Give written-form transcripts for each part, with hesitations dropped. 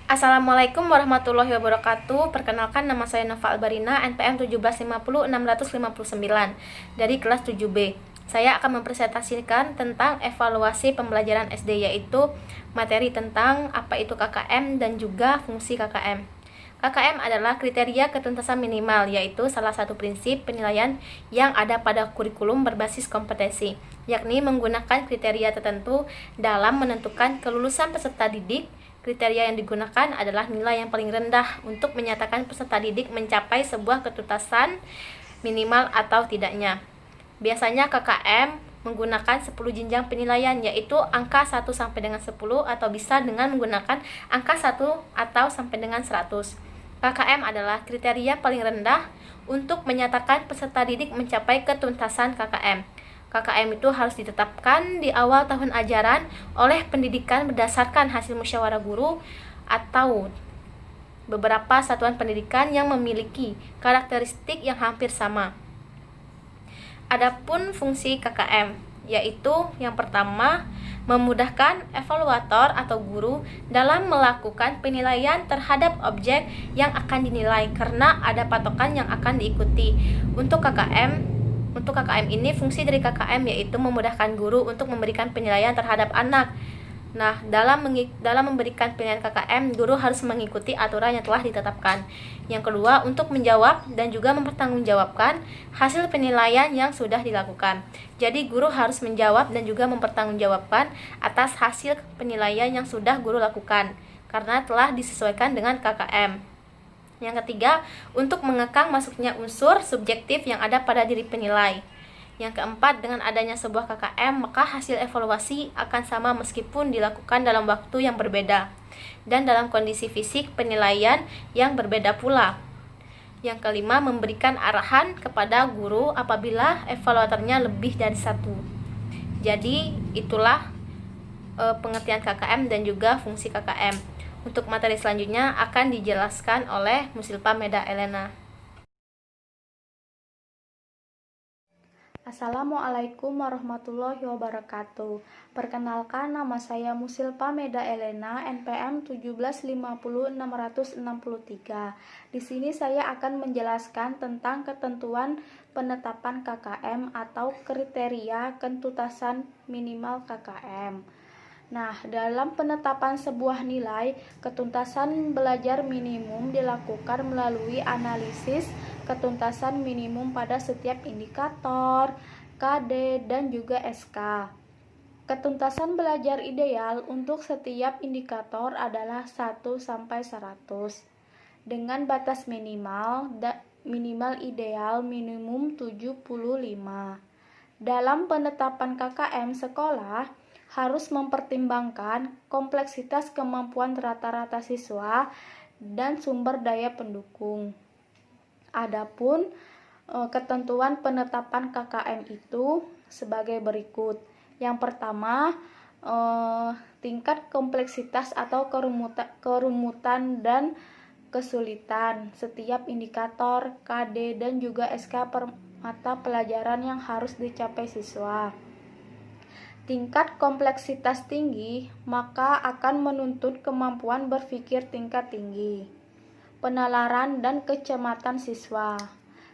Assalamualaikum warahmatullahi wabarakatuh. Perkenalkan, nama saya Nova Albarina, NPM 1750659 dari kelas 7B. Saya akan mempresentasikan tentang evaluasi pembelajaran SD, yaitu materi tentang apa itu KKM dan juga fungsi KKM. KKM adalah kriteria ketuntasan minimal, yaitu salah satu prinsip penilaian yang ada pada kurikulum berbasis kompetensi, yakni menggunakan kriteria tertentu dalam menentukan kelulusan peserta didik. Kriteria yang digunakan adalah nilai yang paling rendah untuk menyatakan peserta didik mencapai sebuah ketuntasan minimal atau tidaknya. Biasanya KKM menggunakan 10 jenjang penilaian, yaitu angka 1 sampai dengan 10 atau bisa dengan menggunakan angka 1 atau sampai dengan 100. KKM adalah kriteria paling rendah untuk menyatakan peserta didik mencapai ketuntasan KKM. KKM itu harus ditetapkan di awal tahun ajaran oleh pendidikan berdasarkan hasil musyawarah guru atau beberapa satuan pendidikan yang memiliki karakteristik yang hampir sama. Adapun fungsi KKM, yaitu yang pertama, memudahkan evaluator atau guru dalam melakukan penilaian terhadap objek yang akan dinilai karena ada patokan yang akan diikuti. Untuk KKM ini, fungsi dari KKM yaitu memudahkan guru untuk memberikan penilaian terhadap anak. Nah, dalam memberikan penilaian KKM, guru harus mengikuti aturan yang telah ditetapkan. Yang kedua, untuk menjawab dan juga mempertanggungjawabkan hasil penilaian yang sudah dilakukan. Jadi, guru harus menjawab dan juga mempertanggungjawabkan atas hasil penilaian yang sudah guru lakukan, karena telah disesuaikan dengan KKM. Yang ketiga, untuk mengekang masuknya unsur subjektif yang ada pada diri penilai. Yang keempat, dengan adanya sebuah KKM, maka hasil evaluasi akan sama meskipun dilakukan dalam waktu yang berbeda dan dalam kondisi fisik penilaian yang berbeda pula. Yang kelima, memberikan arahan kepada guru apabila evaluatornya lebih dari satu. Jadi, itulah pengertian KKM dan juga fungsi KKM. Untuk materi selanjutnya akan dijelaskan oleh Musilpa Meda Elena. Assalamualaikum warahmatullahi wabarakatuh. Perkenalkan, nama saya Musilpa Meda Elena, NPM 1750663. Di sini saya akan menjelaskan tentang ketentuan penetapan KKM atau kriteria ketuntasan minimal KKM. Nah, dalam penetapan sebuah nilai, ketuntasan belajar minimum dilakukan melalui analisis ketuntasan minimum pada setiap indikator, KD, dan juga SK. Ketuntasan belajar ideal untuk setiap indikator adalah 1 sampai 100 dengan batas minimal ideal minimum 75. Dalam penetapan KKM sekolah harus mempertimbangkan kompleksitas kemampuan rata-rata siswa dan sumber daya pendukung. Adapun ketentuan penetapan KKM itu sebagai berikut. Yang pertama, tingkat kompleksitas atau kerumutan dan kesulitan setiap indikator, KD, dan juga SK per mata pelajaran yang harus dicapai siswa. Tingkat kompleksitas tinggi maka akan menuntut kemampuan berpikir tingkat tinggi, penalaran dan kecermatan siswa.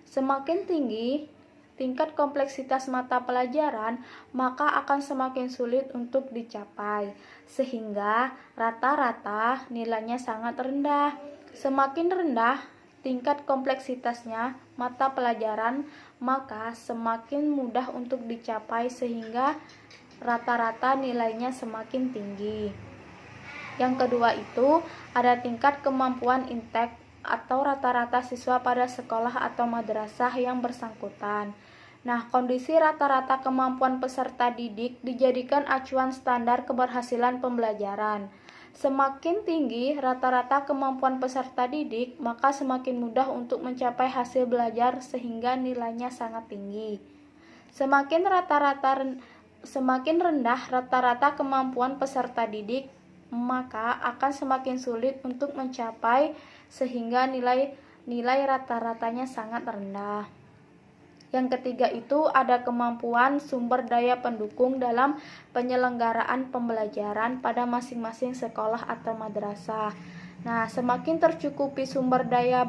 Semakin tinggi tingkat kompleksitas mata pelajaran, maka akan semakin sulit untuk dicapai, sehingga rata-rata nilainya sangat rendah. Semakin rendah tingkat kompleksitasnya mata pelajaran, maka semakin mudah untuk dicapai sehingga rata-rata nilainya semakin tinggi. Yang kedua itu ada tingkat kemampuan intek atau rata-rata siswa pada sekolah atau madrasah yang bersangkutan. Nah, kondisi rata-rata kemampuan peserta didik dijadikan acuan standar keberhasilan pembelajaran. Semakin tinggi rata-rata kemampuan peserta didik, maka semakin mudah untuk mencapai hasil belajar sehingga nilainya sangat tinggi. Semakin rendah rata-rata kemampuan peserta didik, maka akan semakin sulit untuk mencapai sehingga nilai rata-ratanya sangat rendah. Yang ketiga itu ada kemampuan sumber daya pendukung dalam penyelenggaraan pembelajaran pada masing-masing sekolah atau madrasah. Nah, semakin tercukupi sumber daya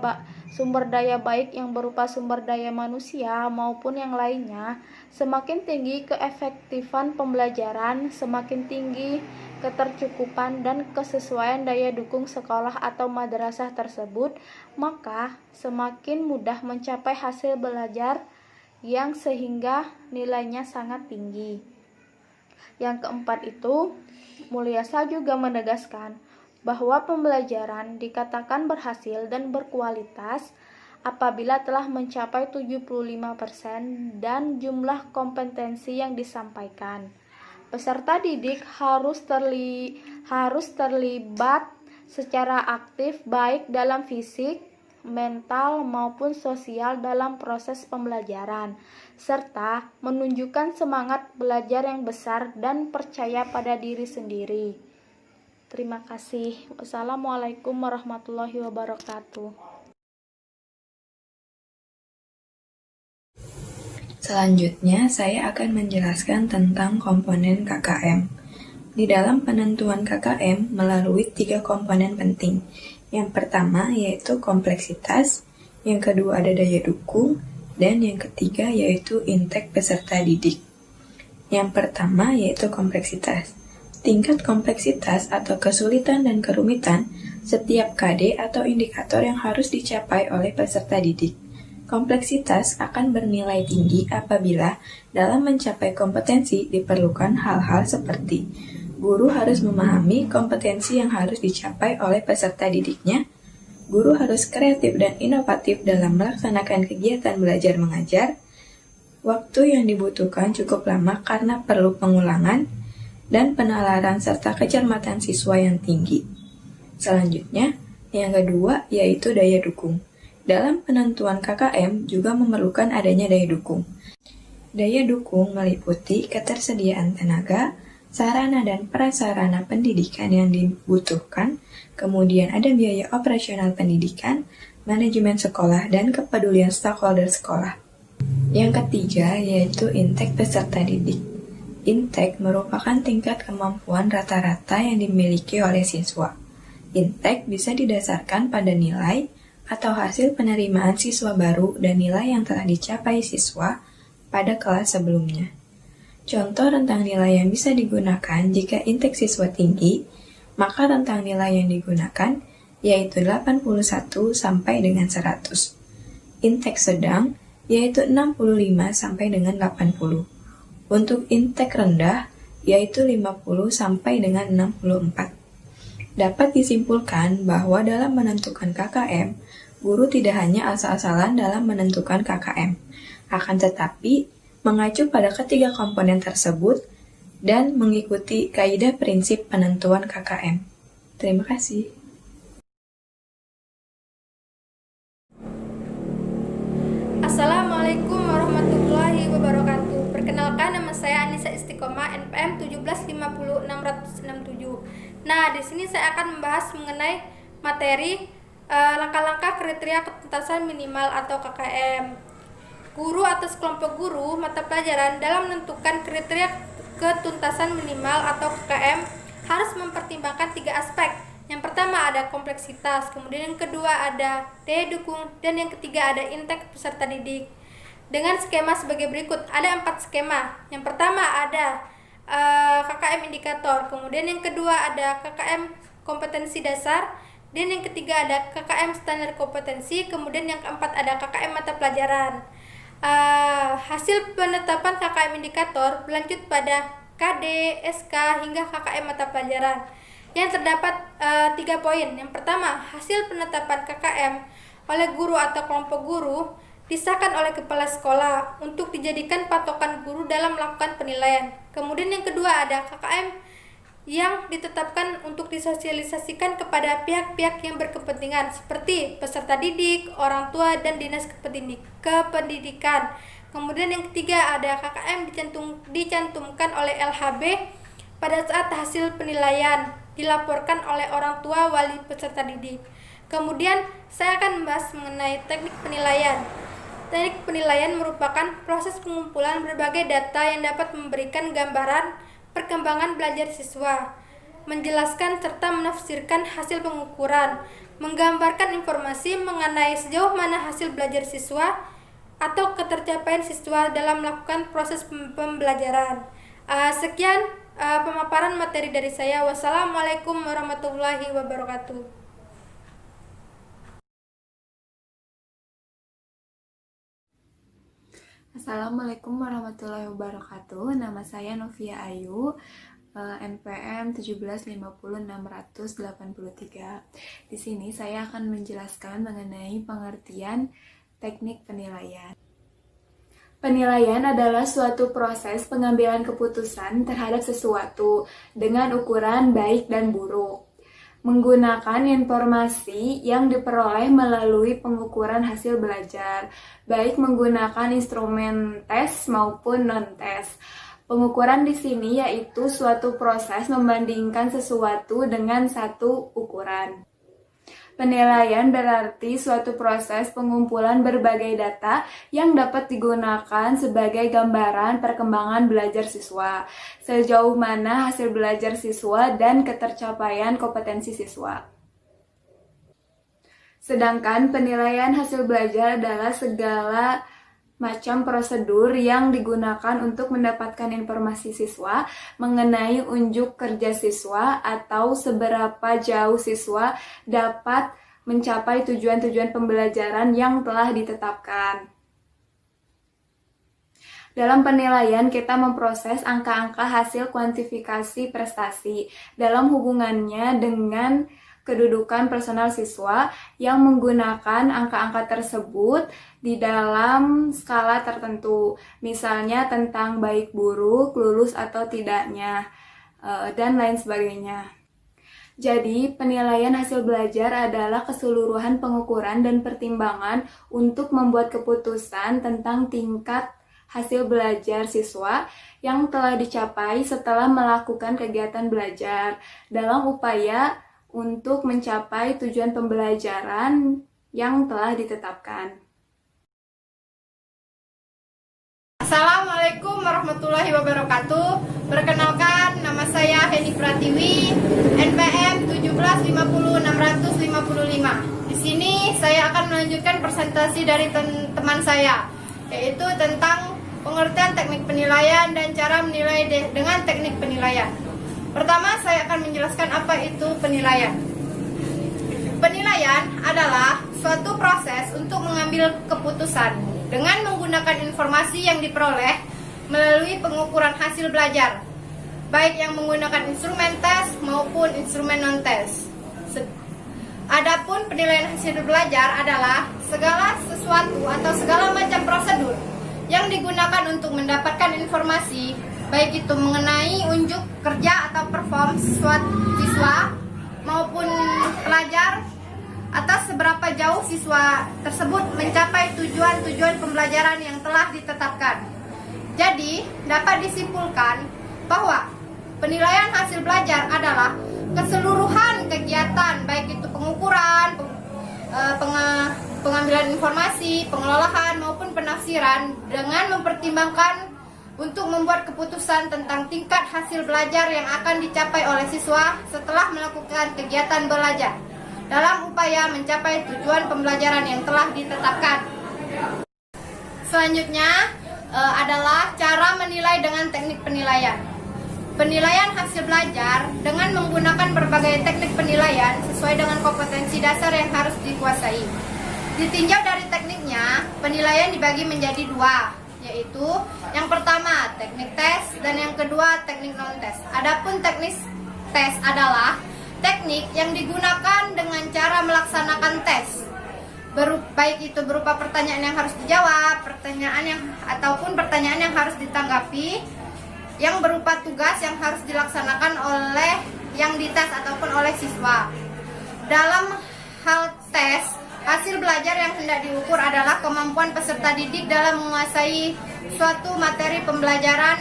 baik yang berupa sumber daya manusia maupun yang lainnya, semakin tinggi keefektifan pembelajaran, semakin tinggi ketercukupan dan kesesuaian daya dukung sekolah atau madrasah tersebut, maka semakin mudah mencapai hasil belajar yang sehingga nilainya sangat tinggi. Yang keempat itu, Mulyasa juga menegaskan bahwa pembelajaran dikatakan berhasil dan berkualitas apabila telah mencapai 75% dan jumlah kompetensi yang disampaikan. Peserta didik harus terlibat secara aktif baik dalam fisik, mental maupun sosial dalam proses pembelajaran, serta menunjukkan semangat belajar yang besar dan percaya pada diri sendiri. Terima kasih. Wassalamualaikum warahmatullahi wabarakatuh. Selanjutnya, saya akan menjelaskan tentang komponen KKM. Di dalam penentuan KKM melalui 3 komponen penting. Yang pertama yaitu kompleksitas, yang kedua ada daya dukung, dan yang ketiga yaitu intake peserta didik. Yang pertama yaitu kompleksitas. Tingkat kompleksitas atau kesulitan dan kerumitan setiap KD atau indikator yang harus dicapai oleh peserta didik. Kompleksitas akan bernilai tinggi apabila dalam mencapai kompetensi diperlukan hal-hal seperti guru harus memahami kompetensi yang harus dicapai oleh peserta didiknya, guru harus kreatif dan inovatif dalam melaksanakan kegiatan belajar mengajar, waktu yang dibutuhkan cukup lama karena perlu pengulangan, dan penalaran serta kecermatan siswa yang tinggi. Selanjutnya, yang kedua yaitu daya dukung. Dalam penentuan KKM juga memerlukan adanya daya dukung. Daya dukung meliputi ketersediaan tenaga, sarana dan prasarana pendidikan yang dibutuhkan, kemudian ada biaya operasional pendidikan, manajemen sekolah, dan kepedulian stakeholder sekolah. Yang ketiga yaitu intake peserta didik. Intake merupakan tingkat kemampuan rata-rata yang dimiliki oleh siswa. Intake bisa didasarkan pada nilai atau hasil penerimaan siswa baru dan nilai yang telah dicapai siswa pada kelas sebelumnya. Contoh rentang nilai yang bisa digunakan jika intake siswa tinggi, maka rentang nilai yang digunakan yaitu 81 sampai dengan 100. Intake sedang yaitu 65 sampai dengan 80. Untuk intake rendah, yaitu 50 sampai dengan 64. Dapat disimpulkan bahwa dalam menentukan KKM, guru tidak hanya asal-asalan dalam menentukan KKM, akan tetapi mengacu pada ketiga komponen tersebut dan mengikuti kaidah prinsip penentuan KKM. Terima kasih. Assalamualaikum warahmatullahi wabarakatuh. Perkenalkan, nama saya Anissa Istiqomah, NPM 1750667. Nah, di sini saya akan membahas mengenai materi langkah-langkah kriteria ketuntasan minimal atau KKM. Guru atau sekelompok guru mata pelajaran dalam menentukan kriteria ketuntasan minimal atau KKM harus mempertimbangkan 3 aspek. Yang pertama ada kompleksitas, kemudian yang kedua ada daya dukung, dan yang ketiga ada intake peserta didik. Dengan skema sebagai berikut, ada 4 skema. Yang pertama ada KKM indikator, kemudian yang kedua ada KKM kompetensi dasar, dan yang ketiga ada KKM standar kompetensi, kemudian yang keempat ada KKM mata pelajaran. Hasil penetapan KKM indikator berlanjut pada KD, SK, hingga KKM mata pelajaran. Yang terdapat 3 poin. Yang pertama, hasil penetapan KKM oleh guru atau kelompok guru disahkan oleh kepala sekolah untuk dijadikan patokan guru dalam melakukan penilaian. Kemudian yang kedua ada KKM yang ditetapkan untuk disosialisasikan kepada pihak-pihak yang berkepentingan seperti peserta didik, orang tua, dan dinas kependidikan. Kemudian yang ketiga ada KKM dicantumkan oleh LHB pada saat hasil penilaian dilaporkan oleh orang tua wali peserta didik. Kemudian saya akan membahas mengenai teknik penilaian. Teknik penilaian merupakan proses pengumpulan berbagai data yang dapat memberikan gambaran perkembangan belajar siswa. menjelaskan serta menafsirkan hasil pengukuran, menggambarkan informasi mengenai sejauh mana hasil belajar siswa atau ketercapaian siswa dalam melakukan proses pembelajaran. Sekian pemaparan materi dari saya. Wassalamualaikum warahmatullahi wabarakatuh. Assalamualaikum warahmatullahi wabarakatuh. Nama saya Novia Ayu, NPM 1750683. Di sini saya akan menjelaskan mengenai pengertian teknik penilaian. Penilaian adalah suatu proses pengambilan keputusan terhadap sesuatu dengan ukuran baik dan buruk, menggunakan informasi yang diperoleh melalui pengukuran hasil belajar, baik menggunakan instrumen tes maupun non-tes. Pengukuran di sini yaitu suatu proses membandingkan sesuatu dengan satu ukuran. Penilaian berarti suatu proses pengumpulan berbagai data yang dapat digunakan sebagai gambaran perkembangan belajar siswa, sejauh mana hasil belajar siswa dan ketercapaian kompetensi siswa. Sedangkan penilaian hasil belajar adalah segala macam prosedur yang digunakan untuk mendapatkan informasi siswa mengenai unjuk kerja siswa atau seberapa jauh siswa dapat mencapai tujuan-tujuan pembelajaran yang telah ditetapkan. Dalam penilaian, kita memproses angka-angka hasil kuantifikasi prestasi dalam hubungannya dengan kedudukan personal siswa yang menggunakan angka-angka tersebut di dalam skala tertentu, misalnya tentang baik buruk, lulus atau tidaknya, dan lain sebagainya. Jadi, penilaian hasil belajar adalah keseluruhan pengukuran dan pertimbangan untuk membuat keputusan tentang tingkat hasil belajar siswa yang telah dicapai setelah melakukan kegiatan belajar dalam upaya untuk mencapai tujuan pembelajaran yang telah ditetapkan. Assalamualaikum warahmatullahi wabarakatuh. Perkenalkan, nama saya Heni Pratiwi, NPM 1750655. Di sini saya akan melanjutkan presentasi dari teman saya, yaitu tentang pengertian teknik penilaian dan cara menilai dengan teknik penilaian. Pertama, saya akan menjelaskan apa itu penilaian. Penilaian adalah suatu proses untuk mengambil keputusan dengan menggunakan informasi yang diperoleh melalui pengukuran hasil belajar, baik yang menggunakan instrumen tes maupun instrumen non-tes. Adapun penilaian hasil belajar adalah segala sesuatu atau segala macam prosedur yang digunakan untuk mendapatkan informasi, baik itu mengenai unjuk kerja atau perform siswa maupun pelajar, atas seberapa jauh siswa tersebut mencapai tujuan-tujuan pembelajaran yang telah ditetapkan. Jadi, dapat disimpulkan bahwa penilaian hasil belajar adalah keseluruhan kegiatan, baik itu pengukuran, pengambilan informasi, pengelolaan maupun penafsiran dengan mempertimbangkan untuk membuat keputusan tentang tingkat hasil belajar yang akan dicapai oleh siswa setelah melakukan kegiatan belajar dalam upaya mencapai tujuan pembelajaran yang telah ditetapkan. Selanjutnya adalah cara menilai dengan teknik penilaian. Penilaian hasil belajar dengan menggunakan berbagai teknik penilaian sesuai dengan kompetensi dasar yang harus dikuasai. Ditinjau dari tekniknya, penilaian dibagi menjadi dua, yaitu yang pertama teknik tes dan yang kedua teknik non-tes. Adapun teknik tes adalah teknik yang digunakan dengan cara melaksanakan tes, baik itu berupa pertanyaan yang harus dijawab, ataupun pertanyaan yang harus ditanggapi, yang berupa tugas yang harus dilaksanakan oleh yang dites ataupun oleh siswa. Dalam hal tes, hasil belajar yang hendak diukur adalah kemampuan peserta didik dalam menguasai suatu materi pembelajaran.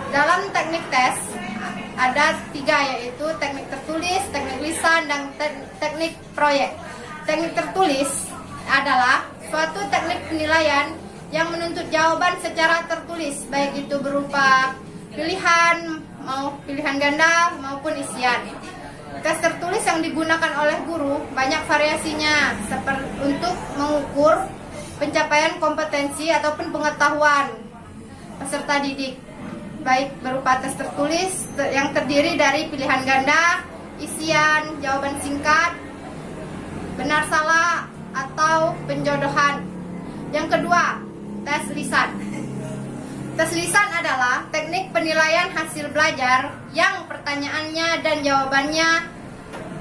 Dalam teknik tes ada tiga, yaitu teknik tertulis, teknik lisan, dan teknik proyek. Teknik tertulis adalah suatu teknik penilaian yang menuntut jawaban secara tertulis, baik itu berupa pilihan mau pilihan ganda maupun isian. Tes tertulis yang digunakan oleh guru banyak variasinya seperti untuk mengukur pencapaian kompetensi ataupun pengetahuan peserta didik, baik berupa tes tertulis yang terdiri dari pilihan ganda, isian, jawaban singkat, benar salah, atau penjodohan. Yang kedua, tes lisan. Tes lisan adalah teknik penilaian hasil belajar yang pertanyaannya dan jawabannya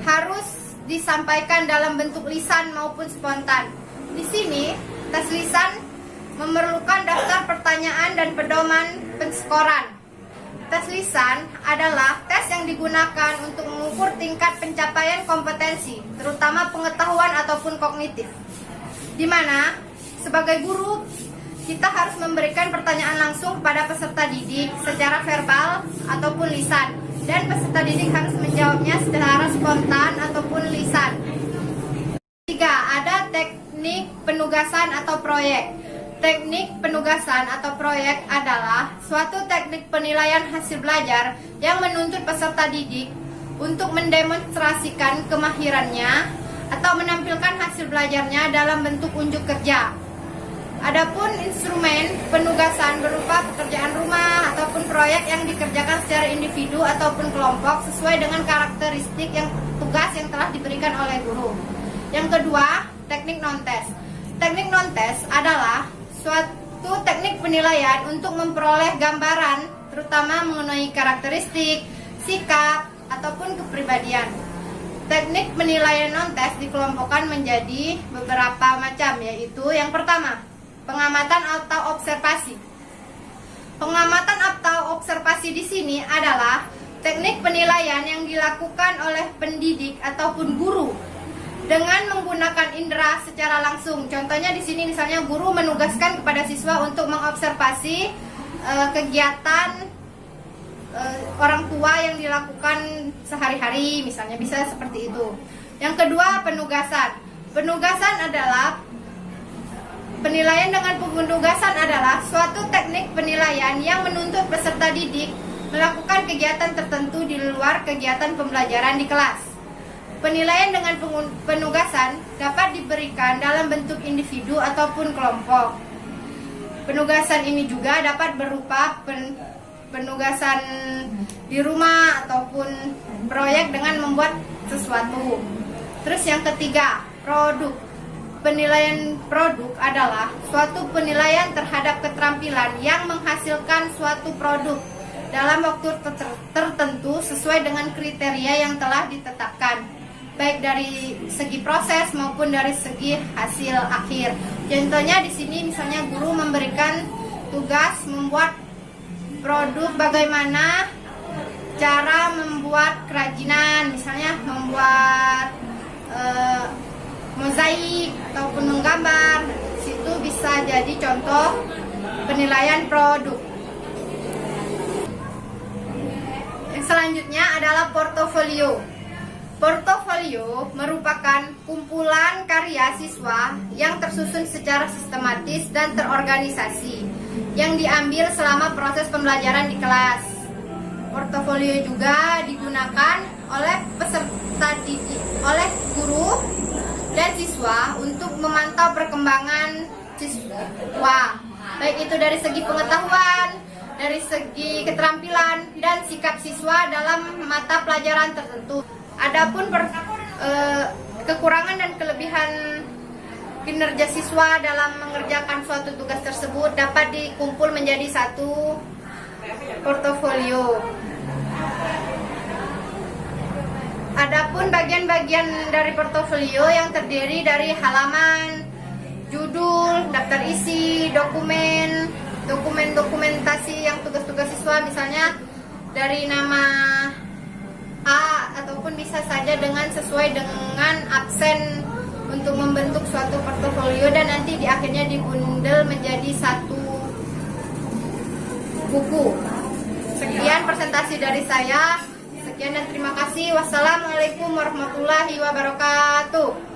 harus disampaikan dalam bentuk lisan maupun spontan. Di sini, tes lisan memerlukan daftar pertanyaan dan pedoman penskoran. Tes lisan adalah tes yang digunakan untuk mengukur tingkat pencapaian kompetensi, terutama pengetahuan ataupun kognitif. Di mana sebagai guru kita harus memberikan pertanyaan langsung kepada peserta didik secara verbal ataupun lisan, dan peserta didik harus menjawabnya secara spontan ataupun lisan. 3. Ada teknik penugasan atau proyek. Teknik penugasan atau proyek adalah suatu teknik penilaian hasil belajar yang menuntut peserta didik untuk mendemonstrasikan kemahirannya atau menampilkan hasil belajarnya dalam bentuk unjuk kerja. Adapun instrumen penugasan berupa pekerjaan rumah ataupun proyek yang dikerjakan secara individu ataupun kelompok sesuai dengan karakteristik tugas yang telah diberikan oleh guru. Yang kedua, teknik non-tes. Teknik non-tes adalah suatu teknik penilaian untuk memperoleh gambaran terutama mengenai karakteristik, sikap, ataupun kepribadian. Teknik penilaian non-tes dikelompokkan menjadi beberapa macam, yaitu yang pertama, pengamatan atau observasi. Pengamatan atau observasi di sini adalah teknik penilaian yang dilakukan oleh pendidik ataupun guru dengan menggunakan indera secara langsung. Contohnya di sini misalnya guru menugaskan kepada siswa untuk mengobservasi kegiatan orang tua yang dilakukan sehari-hari, misalnya bisa seperti itu. Yang kedua, penugasan. Penugasan adalah penilaian dengan penugasan adalah suatu teknik penilaian yang menuntut peserta didik melakukan kegiatan tertentu di luar kegiatan pembelajaran di kelas. Penilaian dengan penugasan dapat diberikan dalam bentuk individu ataupun kelompok. Penugasan ini juga dapat berupa penugasan di rumah ataupun proyek dengan membuat sesuatu. Terus yang ketiga, produk. Penilaian produk adalah suatu penilaian terhadap keterampilan yang menghasilkan suatu produk dalam waktu tertentu sesuai dengan kriteria yang telah ditetapkan, baik dari segi proses maupun dari segi hasil akhir. Contohnya di sini misalnya guru memberikan tugas membuat produk bagaimana cara membuat kerajinan, misalnya membuat mozaik ataupun menggambar. Situ bisa jadi contoh penilaian produk. Yang selanjutnya adalah portofolio. Portofolio merupakan kumpulan karya siswa yang tersusun secara sistematis dan terorganisasi yang diambil selama proses pembelajaran di kelas. Portofolio juga digunakan oleh peserta didik, oleh guru dan siswa untuk memantau perkembangan siswa, baik itu dari segi pengetahuan, dari segi keterampilan, dan sikap siswa dalam mata pelajaran tertentu. Adapun kekurangan dan kelebihan kinerja siswa dalam mengerjakan suatu tugas tersebut dapat dikumpul menjadi satu portofolio. Adapun bagian-bagian dari portofolio yang terdiri dari halaman, judul, daftar isi, dokumentasi yang tugas-tugas siswa, misalnya dari nama A ataupun bisa saja dengan sesuai dengan absen untuk membentuk suatu portofolio dan nanti di akhirnya dibundel menjadi satu buku. Sekian presentasi dari saya. Sekian dan terima kasih. Wassalamualaikum warahmatullahi wabarakatuh.